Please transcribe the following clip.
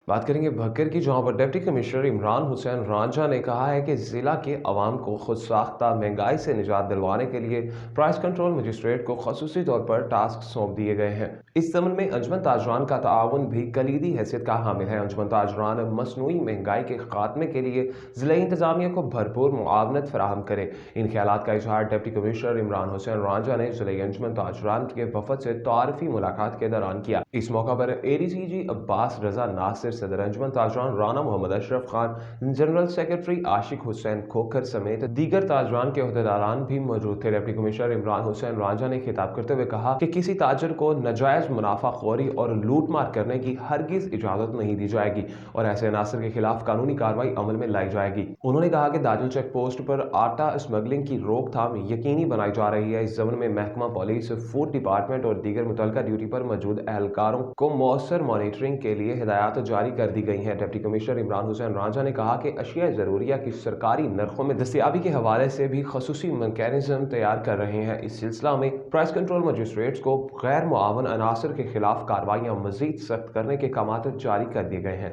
बात करेंगे भक्कर की, जहां पर डिप्टी कमिश्नर इमरान हुसैन रांझा ने कहा है कि जिला के अवाम को खुद साख्ता महंगाई से निजात दिलवाने के लिए प्राइस कंट्रोल मजिस्ट्रेट को खसूसी तौर पर टास्क सौंप दिए गए हैं। इस संबंध में अंजुमन ताजरान का ताउन भी कलीदी हैसियत का हामिल है। अंजुमन ताजरान मसनूई महंगाई के खात्मे के लिए जिला इंतजामिया को भरपूर मुआवनत फराहम करे। इन ख्यालात का इजहार डिप्टी कमिश्नर इमरान हुसैन रांझा ने जिला अंजुमन ताजरान के वफद से तारफी मुलाकात के दौरान किया। इस मौका पर एडीसीजी अब्बास रजा नासिर, सदर अंजुमन ताजरान राना मोहम्मद अशरफ खान, जनरल सेक्रेटरी आशिक हुसैन खोखर समेत दीगर ताजरान के अहदेदारान भी मौजूद थे। डिप्टी कमिश्नर इमरान हुसैन रांझा ने खिताब करते हुए कहा कि किसी ताजर को नाजायज मुनाफाखोरी और लूट मार करने की हरगिज इजाजत नहीं दी जाएगी और ऐसे अनासर के खिलाफ कानूनी कार्रवाई अमल में लाई जाएगी। उन्होंने कहा कि दादुल चेक पोस्ट पर आटा स्मगलिंग की रोकथाम यकीनी बनाई जा रही है। इस जमन में महकमा पुलिस, फूड डिपार्टमेंट और दीगर मुतल्लिका ड्यूटी पर मौजूद एहलकारों को मौसर मॉनिटरिंग के लिए हिदायत जारी कर दी गई हैं। डिप्टी कमिश्नर इमरान हुसैन रांझा ने कहा कि अशिया ज़रूरिया की सरकारी नरखों में दस्तयाबी के हवाले से भी खसूसी मैकेनिज्म तैयार कर रहे हैं। इस सिलसिला में प्राइस कंट्रोल मजिस्ट्रेट्स को गैर मुआवन अनासर के खिलाफ कार्रवाइयाँ मजीद सख्त करने के अहकाम जारी कर दिए गए हैं।